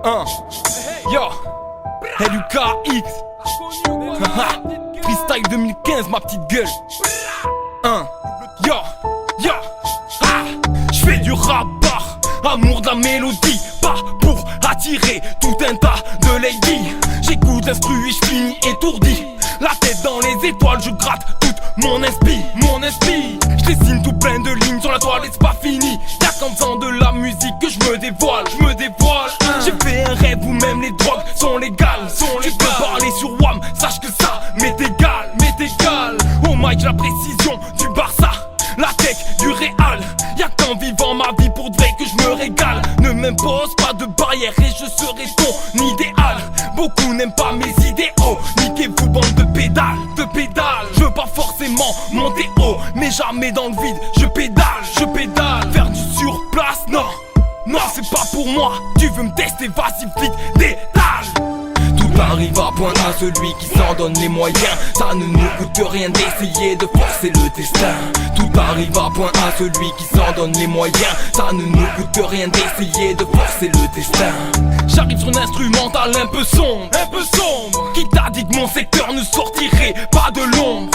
Yo, LUKX. Freestyle 2015, ma petite gueule. Yo, yo. J'fais du rap par amour de la mélodie, pas pour attirer tout un tas de ladies. J'écoute l'instru et j'finis étourdi, la tête dans les étoiles, je gratte toute mon inspi. J'dessine tout plein de lignes sur la toile et c'est pas fini. Y'a qu'en faisant de la musique que je me dévoile. J'ai fait un rêve où même les drogues sont légales. Tu peux parler sur WAM, sache que ça m'est égal. Au mic la précision du Barça, la tech du Real. Y'a qu'en vivant ma vie pour de vrai que je me régale. Ne m'impose pas de barrière et je serai ton idéal. Beaucoup n'aiment pas mes idéaux, niquez-vous bande de pédales. Je veux pas forcément monter haut, mais jamais dans le vide. Je pédale. Faire du surplace, non c'est pas pour moi. Tu veux me tester, vas-y vite, détale. Tout arrive à point à celui qui s'en donne les moyens. Ça ne nous coûte rien d'essayer de forcer le destin. Tout arrive à point à celui qui s'en donne les moyens. Ça ne nous coûte rien d'essayer de forcer le destin. J'arrive sur un instrumental un peu sombre. Qui t'a dit que mon secteur ne sortirait pas de l'ombre?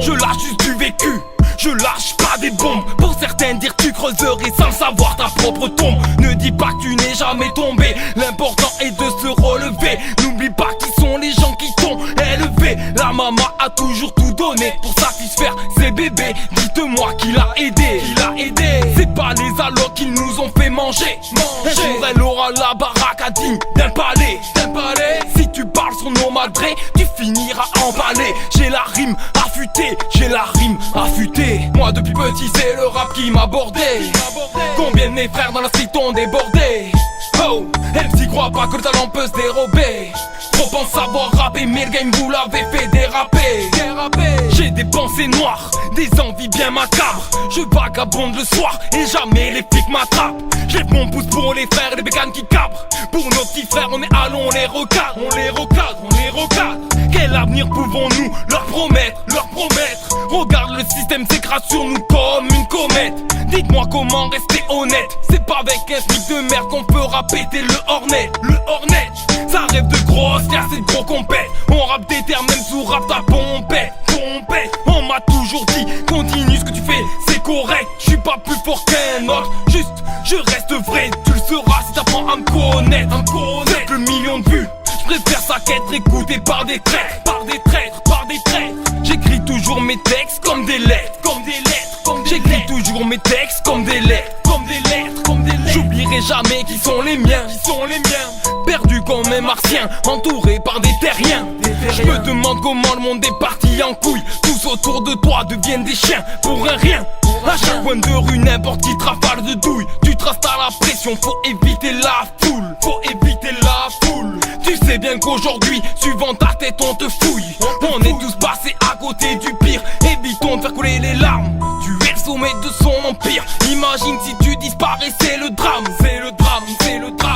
Je lâche juste du vécu, je lâche pas des bombes. Pour certains dire tu creuserais sans savoir ta propre tombe. Ne dis pas que tu n'es jamais tombé, l'important est de se relever. N'oublie pas qui sont les gens qui t'ont élevé. La maman a toujours tout donné pour satisfaire ses bébés. Dites-moi qui l'a aidé. C'est pas les allocs qui nous ont fait manger. Un jour elle aura la baraque à digne d'un palais. Si tu parles sur nos madrés, tu finiras emballé. J'ai la rime affûtée. Moi depuis petit c'est le rap qui m'a bordé. Combien de mes frères dans la street ont débordé? Oh, MC croit pas que le talent peut se dérober. Trop pense savoir rapper, mais le game vous l'avez fait déraper. J'ai des pensées noires, des envies bien macabres. Je vagabonde le soir et jamais les flics m'attrapent. J'lève mon pouce pour les frères et les bécanes qui cabrent. Pour nos petits frères on est allons, on les recadre. Quel avenir pouvons-nous leur promettre? Regarde le système s'écrase sur nous comme une comète. Dites-moi comment rester honnête. C'est pas avec un slip de merde qu'on fera péter le Hornet. Ça rêve de grosse, y'a c'est de gros compètes. On rappe des termes même sous rap ta pompette. On m'a toujours dit, continue ce que tu fais, c'est correct. J'suis pas plus fort qu'un autre, juste je reste vrai. Tu le seras si t'apprends à me connaître. Avec le million de vues, j'préfère ça qu'être écouté par des traîtres. J'écris toujours mes textes comme des lettres. J'écris toujours mes textes comme des lettres. J'oublierai jamais qui sont les miens. Perdu comme un martien, entouré par des terriens. Je me demande comment le monde est parti en couille. Tous autour de toi deviennent des chiens pour un rien. À chaque coin de rue, n'importe qui trafale de douille. Tu traces à la pression, faut éviter la foule. Tu sais bien qu'aujourd'hui, suivant ta tête, on te fouille. On est tous passés à côté du pire. Évitons de faire couler les larmes. Tu es le sommet de son empire. Imagine si tu disparaissais, le drame.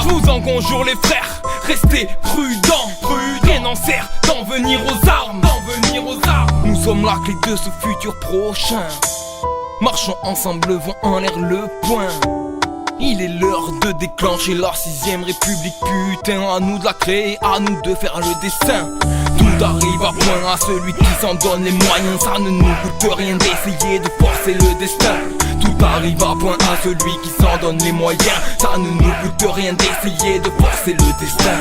Je vous en conjure les frères, restez prudents. Rien n'en sert d'en venir aux armes. Nous sommes la clé de ce futur prochain. Marchons ensemble, levons en l'air le poing. Il est l'heure de déclencher la 6ème République. Putain, à nous de la créer, à nous de faire le dessin. Tout arrive à point à celui qui s'en donne les moyens. Ça ne nous coûte rien d'essayer de forcer le destin. Tout arrive à point à celui qui s'en donne les moyens. Ça ne nous coûte rien d'essayer de forcer le destin.